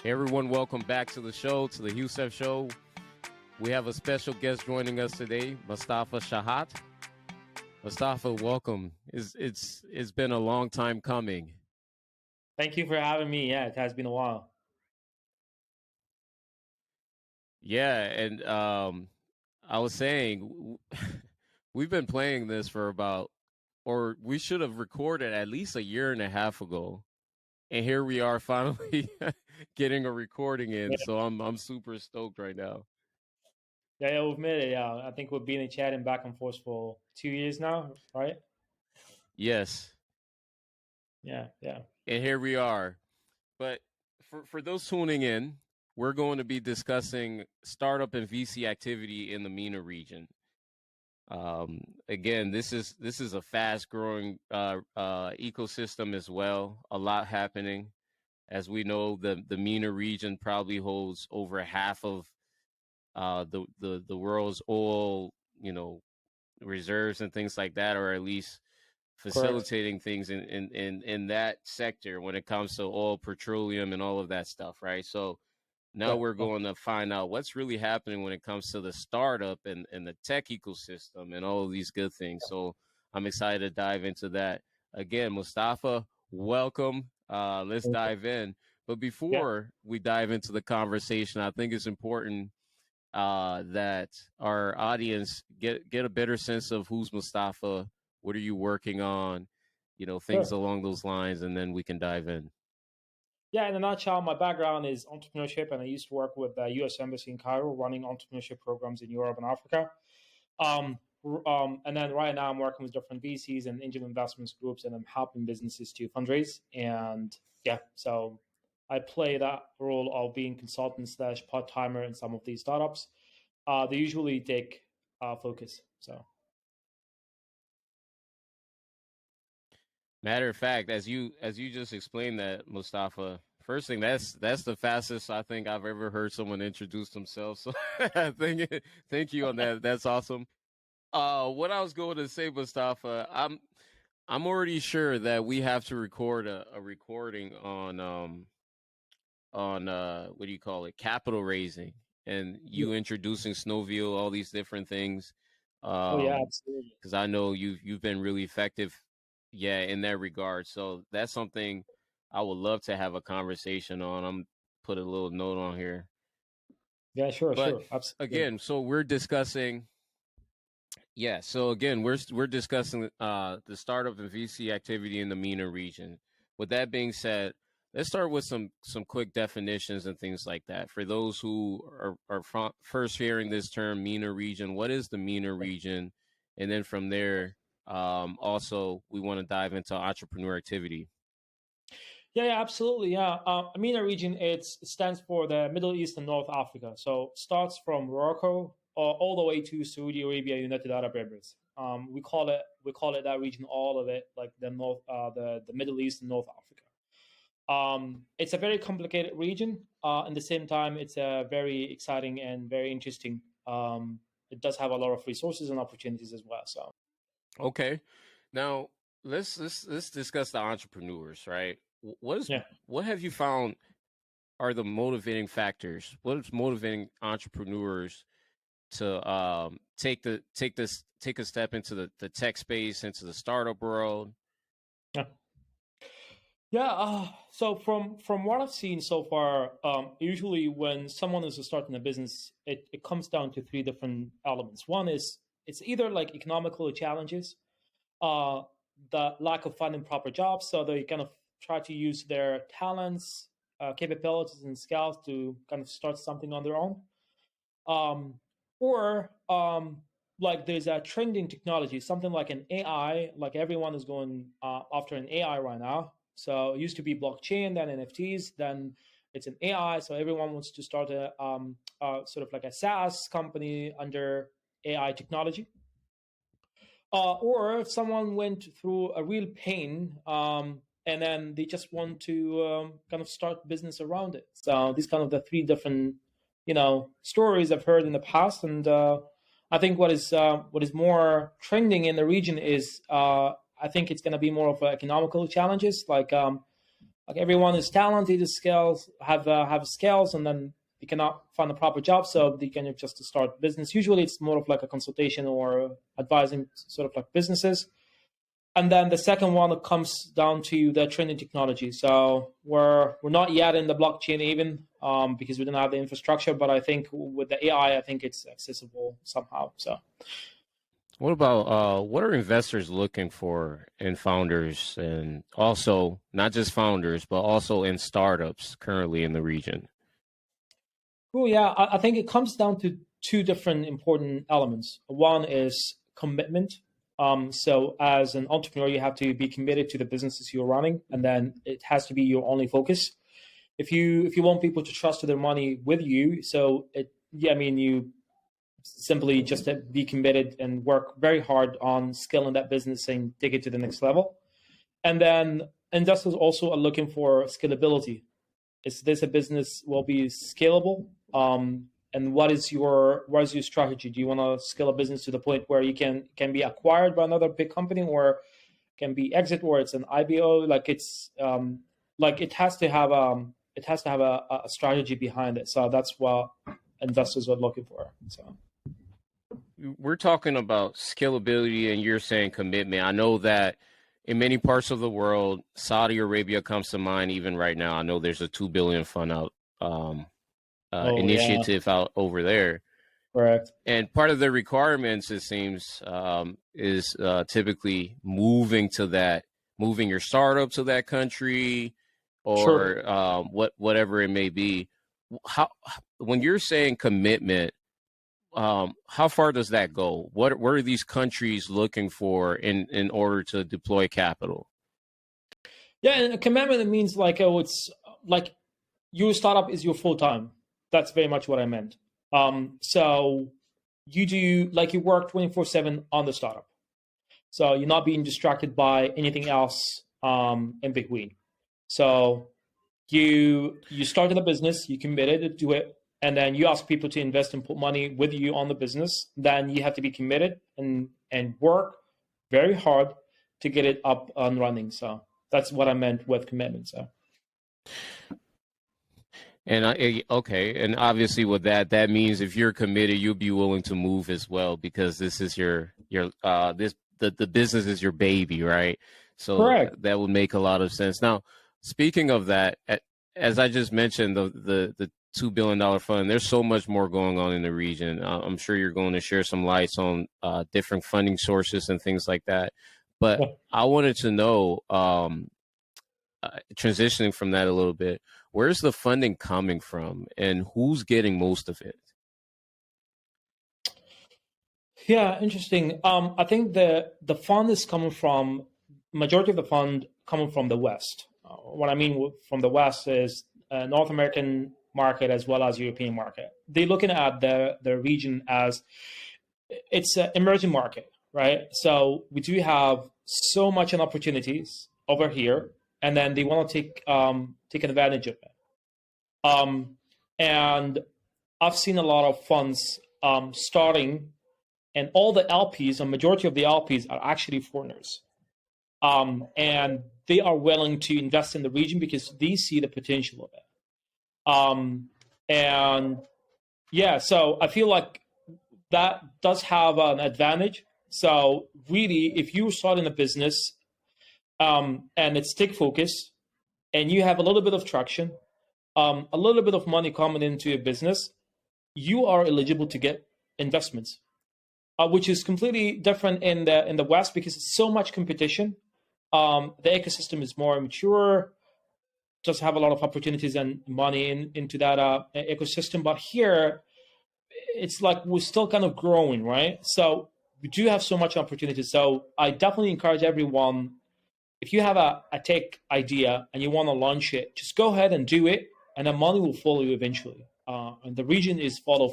Hey everyone, welcome back to the show, to the Hue Seth show. We have a special guest joining us today, Mostafa Shahat. Mostafa, welcome. It's been a long time coming. Thank you for having me. Yeah, it has been a while. Yeah, and I was saying we've been playing this for about, or we should have recorded at least a year and a half ago, and here we are finally getting a recording in. Yeah, So I'm super stoked right now. yeah, we've made it. Yeah, I think we've been in chatting back and forth for 2 years now, right? Yes, Yeah, yeah. and here we are. But for those tuning in, we're going to be discussing startup and VC activity in the MENA region. Again, this is a fast growing ecosystem as well. A lot happening. As we know, the MENA region probably holds over half of the world's oil, reserves and things like that, or at least Correct. facilitating things in that sector when it comes to oil, petroleum, and all of that stuff, right? So now Yeah, we're yeah, going to find out what's really happening when it comes to the startup and the tech ecosystem and all of these good things. So I'm excited to dive into that. Again, Mustafa, welcome. Let's dive in. But yeah. before we dive into the conversation, I think it's important that our audience get a better sense of who's Mustafa, what are you working on, things Sure. along those lines, and then we can dive in. Yeah, in a nutshell, my background is entrepreneurship, and I used to work with the U.S. Embassy in Cairo, running entrepreneurship programs in Europe and Africa. And then right now, I'm working with different VCs and angel investments groups, and I'm helping businesses to fundraise. And yeah, so I play that role of being consultant slash part timer in some of these startups. They usually take focus. So Matter of fact, as you just explained that, Mustafa, first thing, that's the fastest I think I've ever heard someone introduce themselves. So thank you on that. That's awesome. What I was going to say, Mustafa, I'm already sure that we have to record a recording on what do you call it, capital raising, and yeah. you introducing Snowville, all these different things. Oh yeah, absolutely. Because I know you've been really effective, yeah, in that regard. So that's something I would love to have a conversation on. I'm put a little note on here. Yeah, sure, But sure, absolutely. again, so we're discussing, yeah. So again, we're discussing the startup and VC activity in the MENA region. With that being said, let's start with some quick definitions and things like that. For those who are first hearing this term MENA region, what is the MENA region? And then from there, also we want to dive into entrepreneur activity. Yeah, yeah, absolutely. Yeah, MENA region it stands for the Middle East and North Africa. So starts from Morocco all the way to Saudi Arabia, United Arab Emirates. We call it that region, all of it, like the Middle East and North Africa. It's a very complicated region. At the same time, it's a very exciting and very interesting. It does have a lot of resources and opportunities as well. So Okay, now let's discuss the entrepreneurs, right? What is yeah. what have you found are the motivating factors? What is motivating entrepreneurs to take a step into the tech space, into the startup world? Yeah. Yeah, so from what I've seen so far, usually when someone is starting a business, it comes down to three different elements. One is it's either like economical challenges, uh, the lack of finding proper jobs, so they kind of try to use their talents, capabilities, and skills to kind of start something on their own. Um, or like there's a trending technology, something like an AI, like everyone is going after an AI right now. So it used to be blockchain, then NFTs, then it's an AI. So everyone wants to start a sort of like a SaaS company under AI technology. Or if someone went through a real pain and then they just want to kind of start business around it. So these kind of the three different, stories I've heard in the past, and I think what is more trending in the region is I think it's going to be more of economical challenges, like Like everyone is talented, skills have skills, and then they cannot find a proper job, so they can just start business. Usually, it's more of like a consultation or advising sort of like businesses. And then the second one comes down to the trending technology. So we're not yet in the blockchain even because we don't have the infrastructure. But I think with the AI, I think it's accessible somehow. So What about what are investors looking for in founders, and also not just founders, but also in startups currently in the region? cool. Yeah, I think it comes down to two different important elements. One is commitment. So as an entrepreneur, you have to be committed to the businesses you're running, and then it has to be your only focus. If you want people to trust their money with you, so I mean, you simply just be committed and work very hard on scaling that business and take it to the next level. And then investors also are looking for scalability. Is this a business will be scalable? And what is your strategy? Do you want to scale a business to the point where you can be acquired by another big company, or can be exit, or it's an IBO? Like it has to have a strategy behind it. So that's what investors are looking for. So We're talking about scalability, and you're saying commitment. I know that in many parts of the world, Saudi Arabia comes to mind even right now. I know there's a 2 billion fund out oh yeah, initiative out over there. correct. And part of the requirements, it seems, is typically moving your startup to that country, Sure. or whatever it may be. How, when you're saying commitment, how far does that go? What are these countries looking for in order to deploy capital? Yeah, and a commitment, it means like, oh, it's like your startup is your full time. That's very much what I meant. So you work 24/7 on the startup. So you're not being distracted by anything else in between. So you started a business, you committed to do it, and then you ask people to invest and put money with you on the business. Then you have to be committed and work very hard to get it up and running. So that's what I meant with commitment. So And okay, and obviously with that means if you're committed, you'll be willing to move as well, because this is your the business is your baby, right? So correct. that would make a lot of sense. Now, speaking of that, as I just mentioned, the $2 billion fund, there's so much more going on in the region. I'm sure you're going to share some lights on different funding sources and things like that. But I wanted to know, transitioning from that a little bit, where's the funding coming from and who's getting most of it? Yeah, interesting. I think the fund is coming from majority of the fund coming from the West. What I mean from the West is North American market as well as European market. They're looking at the region as it's an emerging market, right? So we do have so much an opportunities over here, and then they want to take advantage of it. Um, and I've seen a lot of funds starting, and all the LPs, a majority of the LPs are actually foreigners. And they are willing to invest in the region because they see the potential of it. And yeah, so I feel like that does have an advantage. So really, if you're starting a business and it's tech focused, and you have a little bit of traction, a little bit of money coming into your business, you are eligible to get investments, which is completely different in the West because it's so much competition. The ecosystem is more mature, just have a lot of opportunities and money into that ecosystem. But here, it's like we're still kind of growing, right? So we do have so much opportunity. So I definitely encourage everyone, if you have a tech idea and you want to launch it, just go ahead and do it, and the money will follow you eventually. And the region is full of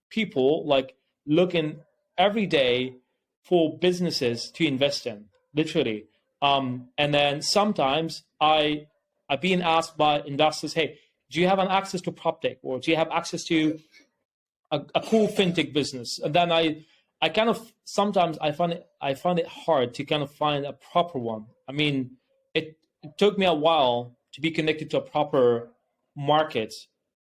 people like looking every day for businesses to invest in, literally. And then sometimes I've been asked by investors, "Hey, do you have an access to prop tech, or do you have access to a cool fintech business?" And then I kind of sometimes I find it hard to kind of find a proper one. I mean, it took me a while to be connected to a proper market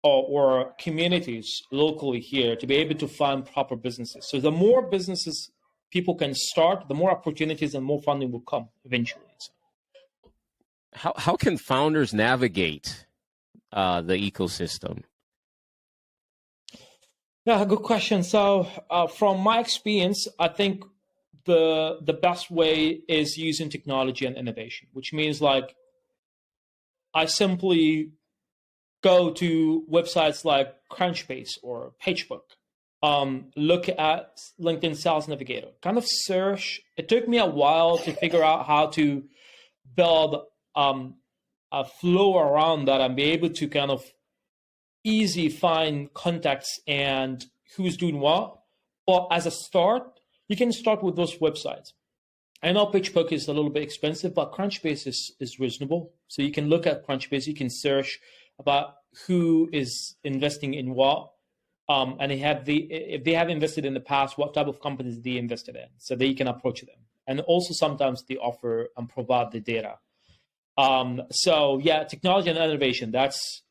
or communities locally here to be able to find proper businesses. So the more businesses people can start, the more opportunities and more funding will come eventually. So, How can founders navigate the ecosystem? yeah, good question. So from my experience, I think the best way is using technology and innovation, which means like I simply go to websites like Crunchbase or PageBook, look at LinkedIn Sales Navigator, kind of search. It took me a while to figure out how to build a flow around that and be able to kind of easy find contacts and who's doing what. But as a start, you can start with those websites. I know PitchBook is a little bit expensive, but Crunchbase is reasonable. So you can look at Crunchbase, you can search about who is investing in what, and if they have invested in the past, what type of companies they invested in, so that you can approach them. And also sometimes they offer and provide the data. So yeah, technology and innovation. That's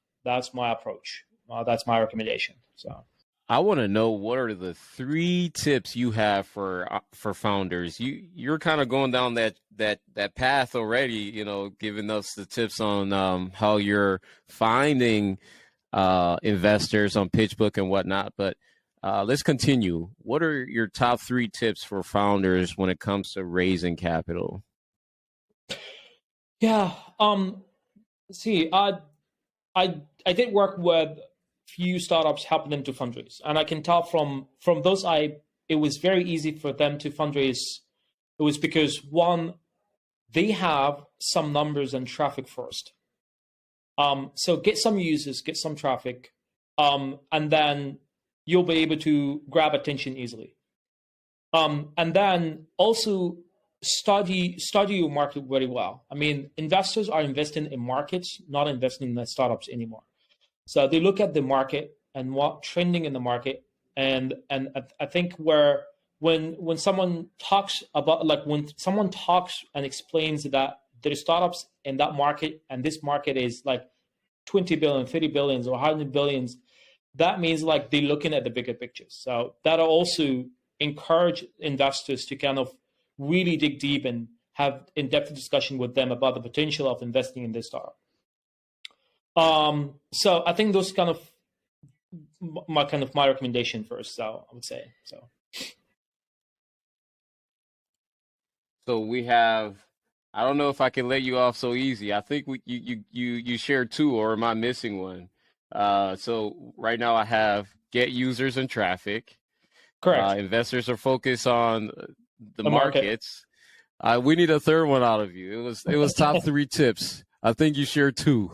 my approach. That's my recommendation. So. I want to know, what are the 3 tips you have for founders? You're kind of going down that path already, you know, giving us the tips on how you're finding investors on PitchBook and whatnot. But let's continue. What are your top 3 tips for founders when it comes to raising capital? Yeah. See, I did work with few startups, helping them to fundraise, and I can tell from those it was very easy for them to fundraise. It was because one, they have some numbers and traffic first. So get some users, get some traffic, and then you'll be able to grab attention easily. And then also study your market very well. I mean, investors are investing in markets, not investing in the startups anymore. So they look at the market and what trending in the market, and I think when someone talks about, like when someone talks and explains that there are startups in that market and this market is like 20 billion, 30 billions or 100 billions, that means like they're looking at the bigger pictures. So that'll also encourage investors to kind of really dig deep and have in-depth discussion with them about the potential of investing in this startup. So I think those kind of my recommendation first. So I would say so. So we have. I don't know if I can let you off so easy. I think you shared 2, or am I missing one? So right now I have get users and traffic. Correct. Investors are focused on the The market. markets. We need a third one out of you. It was top 3 tips. I think you shared 2.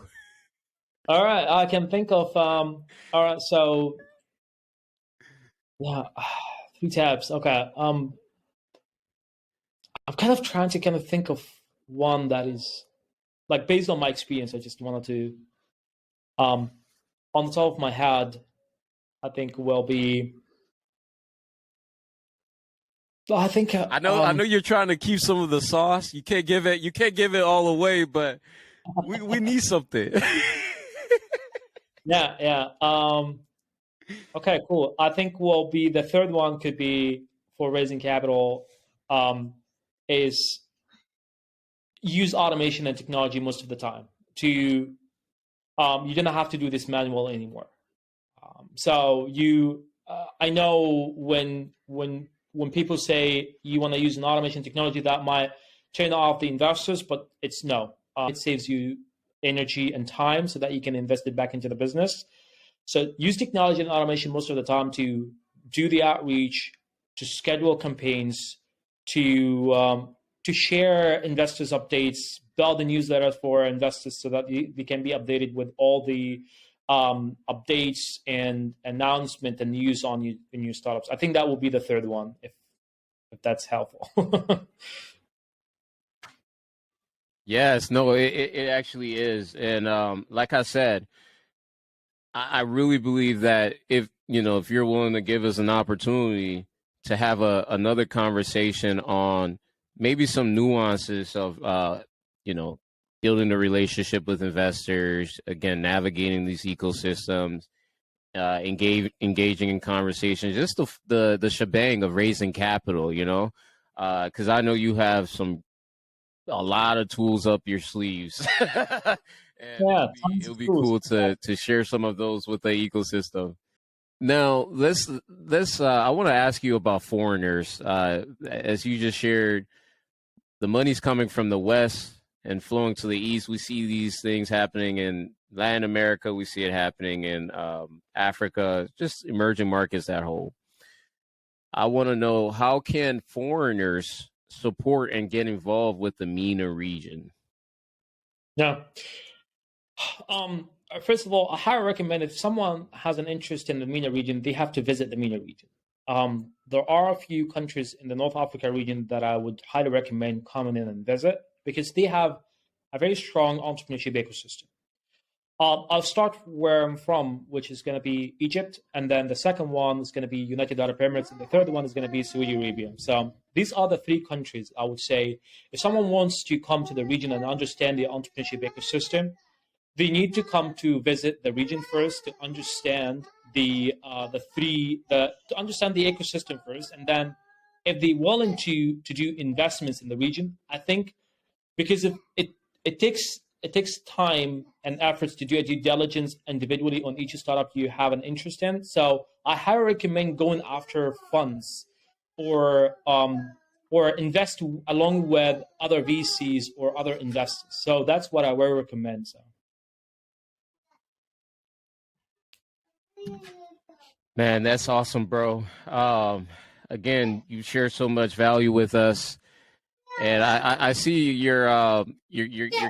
All right, I can think of. All right, so yeah, 3 tabs. Okay. I'm kind of trying to kind of think of one that is like based on my experience. I just wanted to, on the top of my head, I think will be. I think. I know you're trying to keep some of the sauce. You can't give it all away, but we need something. Yeah, yeah. Okay, cool. I think will be the third one could be for raising capital, is use automation and technology most of the time to you don't have to do this manual anymore. So I know when people say you want to use an automation technology that might turn off the investors, but it's no. It saves you energy and time so that you can invest it back into the business. So use technology and automation most of the time to do the outreach, to schedule campaigns, to share investors updates, build a newsletter for investors so that they can be updated with all the updates and announcement and news on your startups. I think that will be the third one, if that's helpful. Yes, no, it actually is. And like I said, I really believe that if you're willing to give us an opportunity to have another conversation on maybe some nuances of building a relationship with investors, again, navigating these ecosystems, engaging in conversations, just the shebang of raising capital, you know, because I know you have a lot of tools up your sleeves, and Yeah, it tons of would be tools. cool to share some of those with the ecosystem. Now, let's I want to ask you about foreigners. As you just shared, the money's coming from the west and flowing to the east. We see these things happening in Latin America. We see it happening in Africa, just emerging markets that whole. I want to know, how can foreigners support and get involved with the MENA region? Yeah. First of all, I highly recommend if someone has an interest in the MENA region, they have to visit the MENA region. There are a few countries in the North Africa region that I would highly recommend coming in and visit because they have a very strong entrepreneurship ecosystem. I'll start where I'm from, which is going to be Egypt, and then the second one is going to be United Arab Emirates, and the third one is going to be Saudi Arabia. So these are the three countries I would say if someone wants to come to the region and understand the entrepreneurship ecosystem, they need to come to visit the region first to understand to understand the ecosystem first, and then if they're willing to do investments in the region, I think because if it takes time and efforts to do a due diligence individually on each startup you have an interest in. So I highly recommend going after funds or invest along with other VCs or other investors. So that's what I would recommend. So. Man, that's awesome, bro. Again, you share so much value with us, and I see your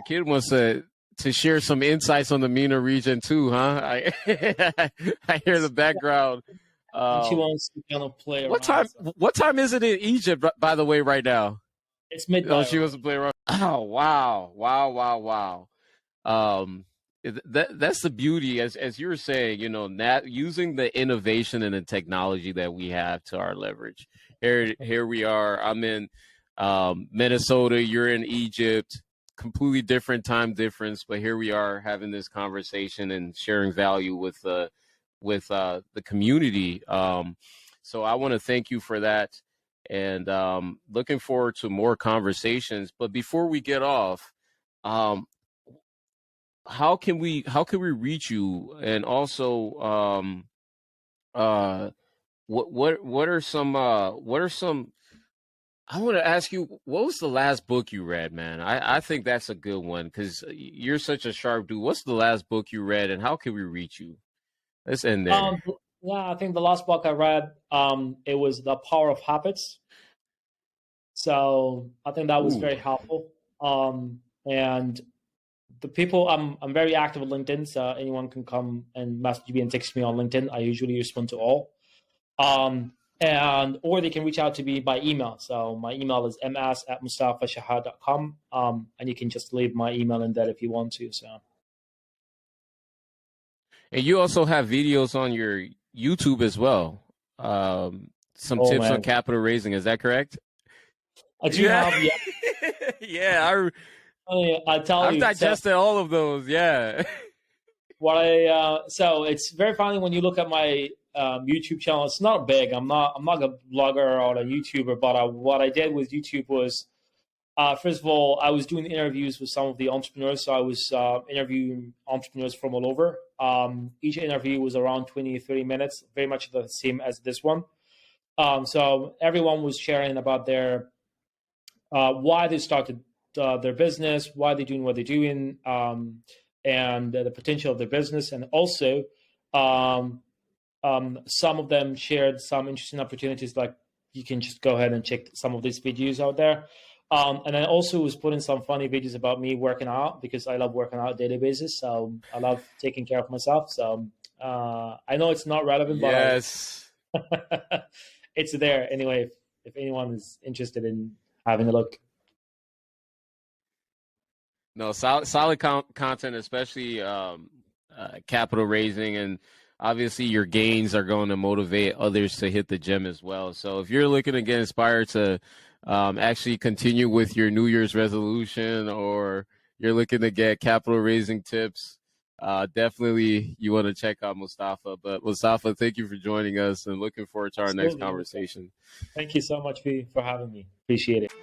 kid wants to share some insights on the MENA region too, huh? I hear the background. And she Um, wants to kind of play what around. time? So What time is it in Egypt, by the way, right now? it's Oh, midnight she wants already. to play around. Oh, wow, wow, wow, wow. um that's the beauty, as you were saying, you know, using the innovation and the technology that we have to our leverage. Here we are. I'm in Minnesota, you're in Egypt, completely different time difference, but here we are having this conversation and sharing value with the community. So I want to thank you for that, and looking forward to more conversations. But before we get off, um, how can we reach you, and also uh what are some I want to ask you, what was the last book you read, man? I think that's a good one because you're such a sharp dude. What's the last book you read, and how can we reach you? Let's end there. Um, yeah, I think the last book I read, it was The Power of Habits. So I think that was Ooh. very helpful. And the people, I'm very active on LinkedIn, so anyone can come and message me and text me on LinkedIn. I usually respond to all. And or they can reach out to me by email. So my email is ms@mustafashahat.com. And you can just leave my email in there if you want to. So And you also have videos on your YouTube as well. Some oh tips on man, capital raising, is that correct? I do Yeah. have, yeah. Yeah, I tell I've you. So digested all of those. Yeah. what I so it's very funny when you look at my YouTube channel. It's not big. I'm not a blogger or a YouTuber, but what I did with YouTube was first of all I was doing interviews with some of the entrepreneurs. So I was interviewing entrepreneurs from all over. Each interview was around 20-30 minutes, very much the same as this one. So everyone was sharing about their why they started their business, why they're doing what they're doing, and the potential of their business. And also, um, some of them shared some interesting opportunities, like you can just go ahead and check some of these videos out there. And I also was putting some funny videos about me working out because I love working out daily basis. So I love taking care of myself. So I know it's not relevant, but Yes. it's there anyway. If anyone is interested in having a look. No, solid content, especially capital raising, and obviously your gains are going to motivate others to hit the gym as well. So if you're looking to get inspired to actually continue with your New Year's resolution, or you're looking to get capital raising tips, definitely you want to check out Mostafa. But Mostafa, thank you for joining us and looking forward to our next Absolutely. conversation. Thank you so much for having me. Appreciate it.